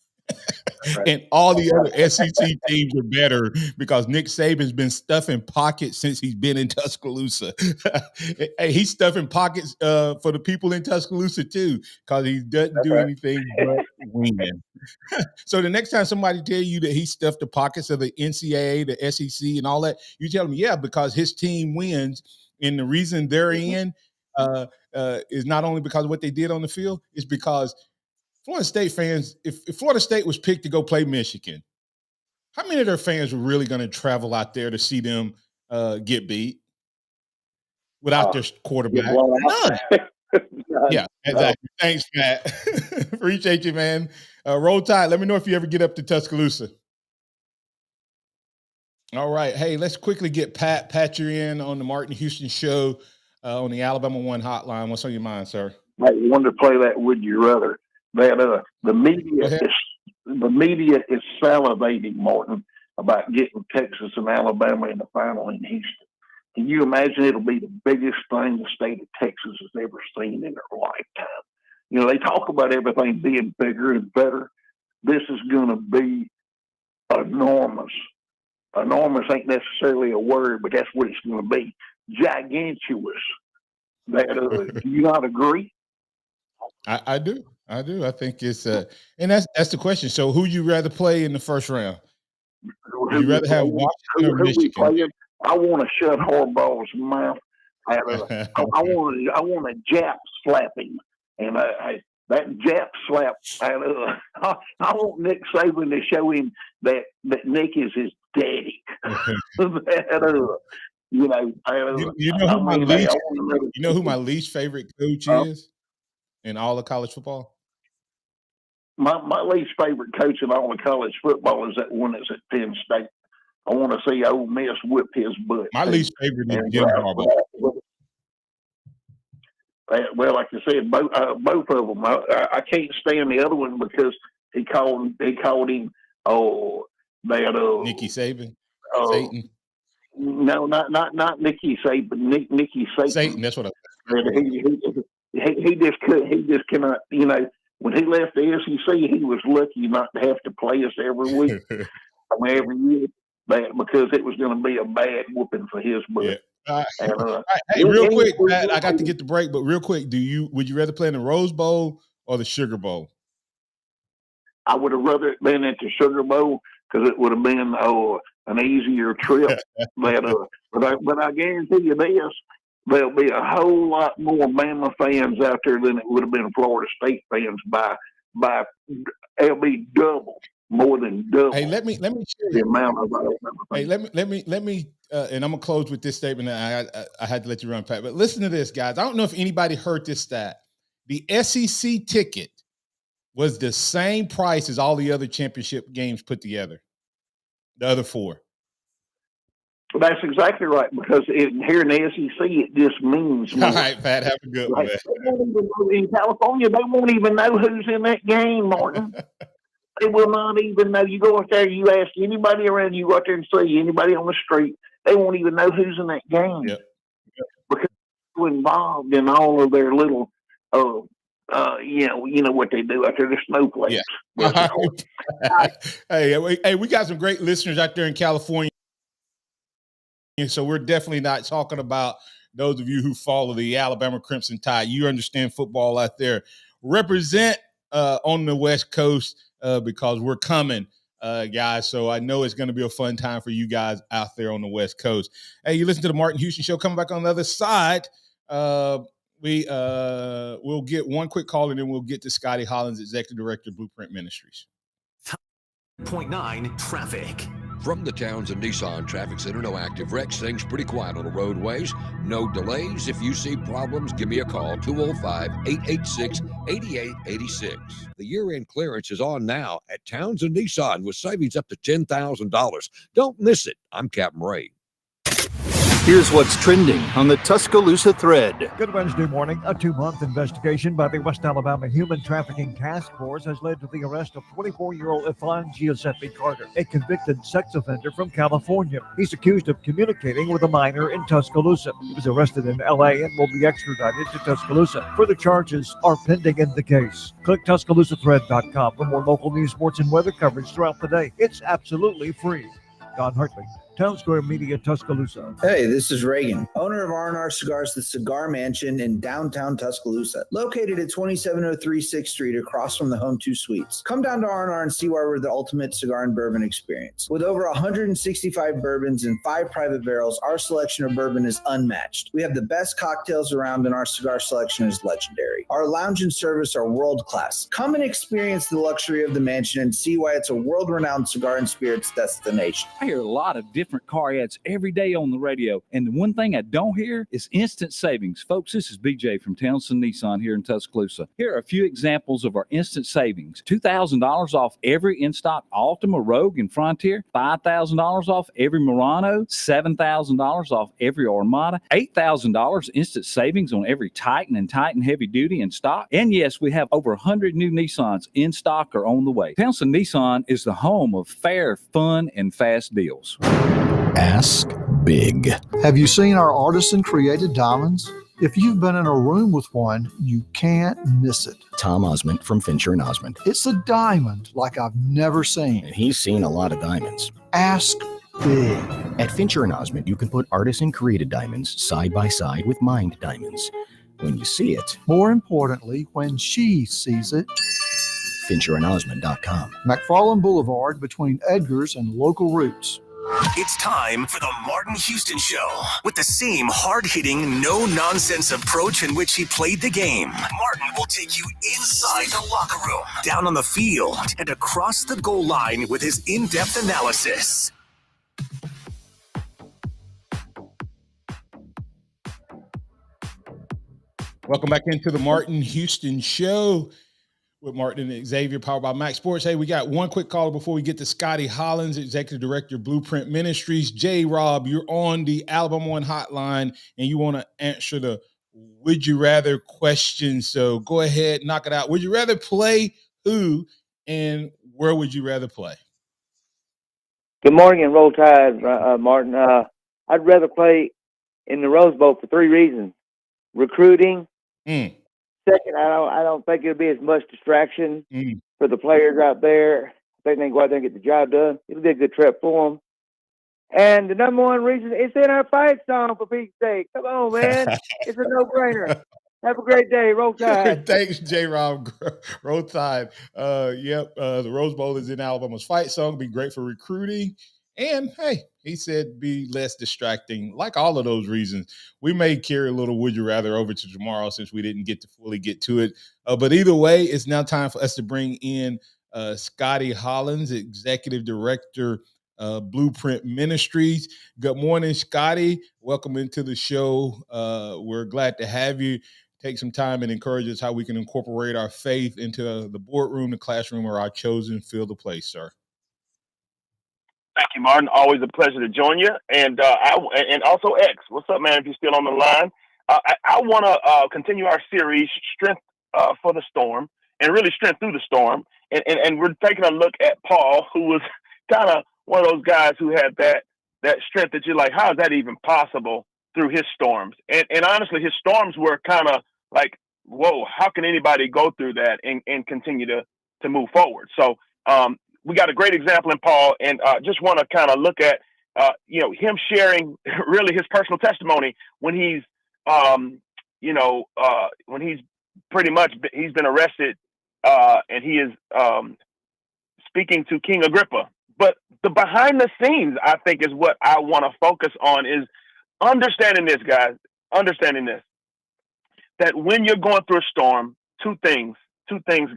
Right. And all the other SEC teams are better because Nick Saban's been stuffing pockets since he's been in Tuscaloosa. Hey, he's stuffing pockets for the people in Tuscaloosa too, because he doesn't do anything but win. So the next time somebody tell you that he stuffed the pockets of the NCAA, the SEC, and all that, you tell them, yeah, because his team wins, and the reason they're in is not only because of what they did on the field, it's because Florida State fans, if Florida State was picked to go play Michigan, how many of their fans were really going to travel out there to see them get beat without their quarterback? None. Yeah, exactly. Thanks, Matt. Appreciate you, man. Roll Tide. Let me know if you ever get up to Tuscaloosa. All right. Hey, let's quickly get Pat you in on the Martin Houston Show on the Alabama One hotline. What's on your mind, sir? I wanted to play that Would You Rather. That the media is salivating, Martin, about getting Texas and Alabama in the final in Houston. Can you imagine? It'll be the biggest thing the state of Texas has ever seen in their lifetime. They talk about everything being bigger and better. This is going to be enormous. Enormous ain't necessarily a word, but that's what it's going to be. Gigantuous. Do you not agree? I do. I think it's and that's the question. So who you rather play in the first round? Would you rather have Washington or Michigan? I want to shut Harbaugh's mouth. I want a Jap slap him, and that Jap slap. I want Nick Saban to show him that Nick is his daddy. You know who my least favorite coach is in all of college football? My least favorite coach in all of college football is that one that's at Penn State. I want to see Ole Miss whip his butt. My least favorite is And, Jim Harbaugh. well, like I said, both of them. I can't stand the other one because he called him Nicky Saban, Satan. No, not Nicky Saban. Nicky Satan. Satan. That's what I. He just cannot. You know, when he left the SEC, he was lucky not to have to play us every week, every year, because it was going to be a bad whooping for his butt. Yeah. And, hey, real quick, Pat, I got to get the break, but real quick, would you rather play in the Rose Bowl or the Sugar Bowl? I would have rather it been at the Sugar Bowl because it would have been an easier trip. but I guarantee you this: there'll be a whole lot more Bama fans out there than it would have been Florida State fans by it'll be more than double. Hey, let me share the amount of. Hey, let me, and I'm gonna close with this statement. I had to let you run, Pat. But listen to this, guys. I don't know if anybody heard this stat. The SEC ticket was the same price as all the other championship games put together. The other four. That's exactly right, because here in the SEC, it just means more. All right, Pat, have a good one. In California, they won't even know who's in that game, Martin. They will not even know. You go out there, you ask anybody around, you go out there and see anybody on the street, they won't even know who's in that game. Yep. Because they're involved in all of their little, you know what they do out there, the snowflakes. Yeah. Hey, we got some great listeners out there in California. So we're definitely not talking about those of you who follow the Alabama Crimson Tide. You understand football out there. Represent on the West Coast because we're coming, guys. So I know it's going to be a fun time for you guys out there on the West Coast. Hey, you listen to the Martin Houston Show. Coming back on the other side, we'll get one quick call and then we'll get to Scotty Hollins, Executive Director, Blueprint Ministries. 0.9 traffic. From the Townsend Nissan Traffic Center, no active wrecks. Things pretty quiet on the roadways. No delays. If you see problems, give me a call, 205-886-8886. The year-end clearance is on now at Townsend Nissan with savings up to $10,000. Don't miss it. I'm Captain Ray. Here's what's trending on the Tuscaloosa thread. Good Wednesday morning. A 2-month investigation by the West Alabama Human Trafficking Task Force has led to the arrest of 24-year-old Ifan Giuseppe Carter, a convicted sex offender from California. He's accused of communicating with a minor in Tuscaloosa. He was arrested in L.A. and will be extradited to Tuscaloosa. Further charges are pending in the case. Click TuscaloosaThread.com for more local news, sports, and weather coverage throughout the day. It's absolutely free. Don Hartley, Town Square Media, Tuscaloosa. Hey, this is Reagan, owner of R&R Cigars, the Cigar Mansion in downtown Tuscaloosa, located at 2703 6th Street across from the Home 2 Suites. Come down to R&R and see why we're the ultimate cigar and bourbon experience. With over 165 bourbons and 5 private barrels, our selection of bourbon is unmatched. We have the best cocktails around and our cigar selection is legendary. Our lounge and service are world-class. Come and experience the luxury of the mansion and see why it's a world-renowned cigar and spirits destination. I hear a lot of different car ads every day on the radio, and the one thing I don't hear is instant savings. Folks, this is BJ from Townsend Nissan here in Tuscaloosa. Here are a few examples of our instant savings. $2,000 off every in-stock Altima, Rogue, and Frontier, $5,000 off every Murano, $7,000 off every Armada, $8,000 instant savings on every Titan and Titan Heavy Duty in stock. And yes, we have over 100 new Nissans in stock or on the way. Townsend Nissan is the home of fair, fun, and fast deals. Ask big. Have you seen our artisan-created diamonds? If you've been in a room with one, you can't miss it. Tom Osmond from Fincher and Osmond. It's a diamond like I've never seen. And he's seen a lot of diamonds. Ask big. At Fincher and Osmond, you can put artisan-created diamonds side by side with mined diamonds. When you see it. More importantly, when she sees it. FincherandOsmond.com. McFarland Boulevard between Edgar's and Local Roots. It's time for the Martin Houston Show. With the same hard-hitting, no-nonsense approach in which he played the game, Martin will take you inside the locker room, down on the field, and across the goal line with his in-depth analysis. Welcome back into the Martin Houston Show. with Martin and Xavier, powered by MaXSports. Hey, we got one quick caller before we get to Scotty Hollins, Executive Director, Blueprint Ministries. J-Rob, you're on the Alabama One hotline, and you want to answer the would you rather question. So go ahead, knock it out. Would you rather play who, and where would you rather play? Good morning and roll tide, Martin. I'd rather play in the Rose Bowl for 3 reasons: recruiting. Second, I don't think it'll be as much distraction for the players out there. I think they can go out there and get the job done. It'll be a good trip for them. And the number one reason, it's in our fight song, for Pete's sake. Come on, man. It's a no-brainer. Have a great day. Roll Tide. Thanks, J-Rob. Roll Tide. The Rose Bowl is in Alabama's fight song. It'll be great for recruiting. And, hey, he said be less distracting. Like all of those reasons, we may carry a little would you rather over to tomorrow since we didn't get to fully get to it. But either way, it's now time for us to bring in Scotty Hollins, Executive Director, Blueprint Ministries. Good morning, Scotty. Welcome into the show. We're glad to have you. Take some time and encourage us how we can incorporate our faith into the boardroom, the classroom, or our chosen field of play, sir. Thank you, Martin. Always a pleasure to join you. And also X. What's up, man, if you're still on the line? I want to continue our series, Strength for the Storm, and really Strength through the Storm. And we're taking a look at Paul, who was kind of one of those guys who had that strength that you're like, how is that even possible through his storms? And honestly, his storms were kind of like, whoa, how can anybody go through that and continue to move forward? So we got a great example in Paul, and just want to kind of look at, him sharing really his personal testimony when he's, when he's he's been arrested and he is speaking to King Agrippa. But the behind the scenes, I think, is what I want to focus on, is understanding this, guys, that when you're going through a storm, two things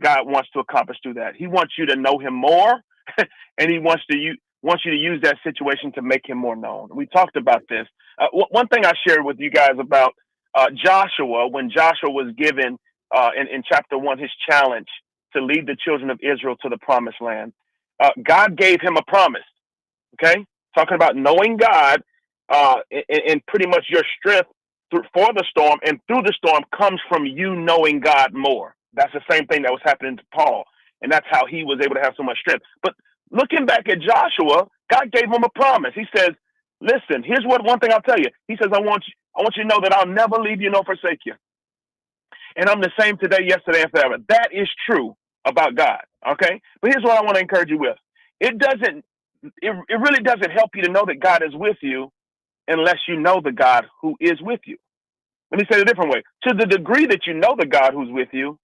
God wants to accomplish through that. He wants you to know him more, and he wants you to use that situation to make him more known. We talked about this. One thing I shared with you guys about Joshua, when Joshua was given in chapter 1 his challenge to lead the children of Israel to the promised land. God gave him a promise, okay? Talking about knowing God and pretty much your strength for the storm and through the storm comes from you knowing God more. That's the same thing that was happening to Paul, and that's how he was able to have so much strength. But looking back at Joshua, God gave him a promise. He says, listen, here's one thing I'll tell you. He says, I want you to know that I'll never leave you nor forsake you. And I'm the same today, yesterday, and forever. That is true about God, okay? But here's what I want to encourage you with. It really doesn't help you to know that God is with you unless you know the God who is with you. Let me say it a different way. To the degree that you know the God who's with you,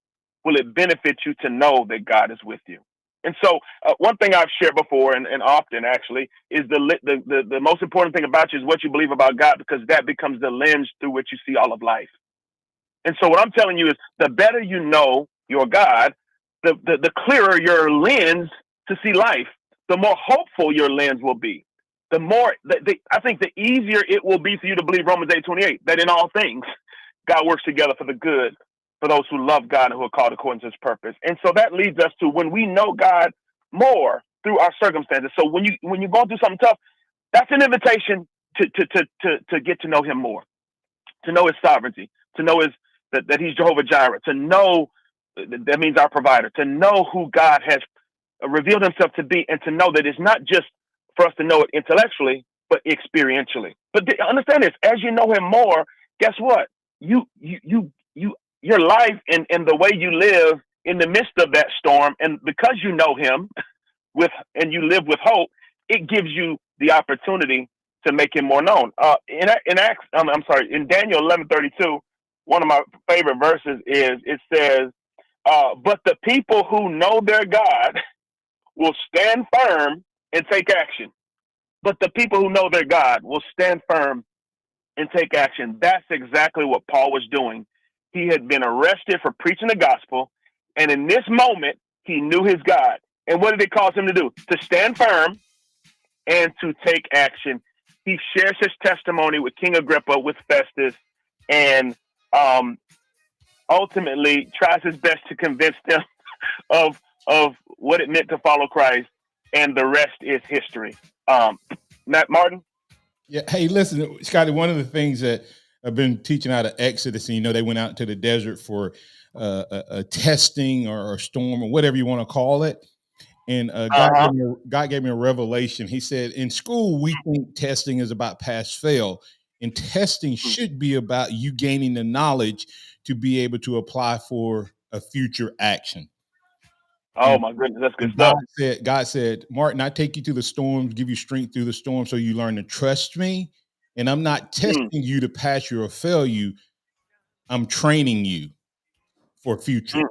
will it benefit you to know that God is with you? And so one thing I've shared before and often actually is the most important thing about you is what you believe about God, because that becomes the lens through which you see all of life. And so what I'm telling you is the better you know your God, the clearer your lens to see life, the more hopeful your lens will be. The more, I think the easier it will be for you to believe Romans 8:28, that in all things, God works together for the good for those who love God and who are called according to his purpose. And so that leads us to when we know God more through our circumstances. So when you're going through something tough, that's an invitation to get to know him more, to know his sovereignty, to know that he's Jehovah Jireh, to know that means our provider, to know who God has revealed himself to be, and to know that it's not just for us to know it intellectually, but experientially. But understand this, as you know him more, guess what? Your life and the way you live in the midst of that storm, and because you know him and you live with hope, it gives you the opportunity to make him more known. In Daniel 11:32, one of my favorite verses it says, but the people who know their God will stand firm and take action. But the people who know their God will stand firm and take action. That's exactly what Paul was doing. He had been arrested for preaching the gospel, and in this moment, he knew his God. And what did it cause him to do? To stand firm and to take action. He shares his testimony with King Agrippa, with Festus, and ultimately tries his best to convince them of what it meant to follow Christ, and the rest is history. Matt Martin? Yeah. Hey, listen, Scotty, one of the things that I've been teaching out of Exodus, and they went out to the desert for a testing or a storm or whatever you want to call it. And God gave me a revelation. He said, in school, we think testing is about pass fail, and testing should be about you gaining the knowledge to be able to apply for a future action. Oh, my goodness, that's good stuff. God said, Martin, I take you through the storms, give you strength through the storm so you learn to trust me. And I'm not testing you to pass you or fail you. I'm training you for future.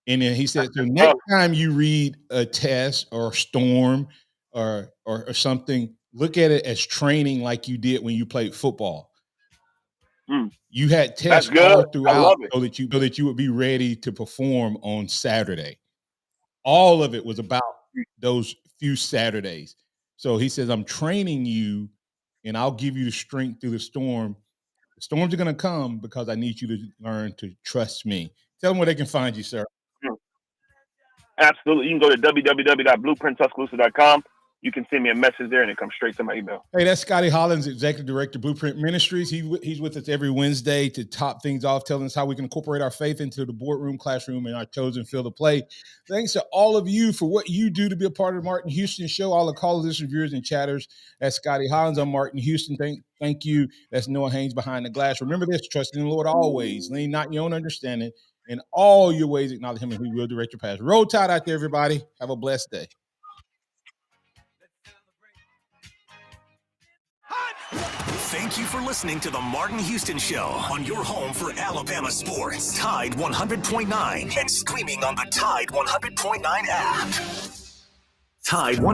And then he said, so next time you read a test or storm or something, look at it as training like you did when you played football. You had tests all throughout so that you would be ready to perform on Saturday. All of it was about those few Saturdays. So he says, I'm training you and I'll give you the strength through the storm. The storms are going to come because I need you to learn to trust me. Tell them where they can find you, sir. Absolutely. You can go to www.blueprinttuscaloosa.com. You can send me a message there and it comes straight to my email. Hey, that's Scotty Hollins, Executive Director, Blueprint Ministries. He's with us every Wednesday to top things off, telling us how we can incorporate our faith into the boardroom, classroom, and our chosen field of play. Thanks to all of you for what you do to be a part of the Martin Houston Show. All the callers, viewers, and chatters. That's Scotty Hollins. I'm Martin Houston. Thank you. That's Noah Haynes behind the glass. Remember this, trust in the Lord always. Lean not in your own understanding. In all your ways, acknowledge him and he will direct your path. Roll Tide out there, everybody. Have a blessed day. Thank you for listening to the Martin Houston Show on your home for Alabama sports. Tide 100.9 and streaming on the Tide 100.9 app. Tide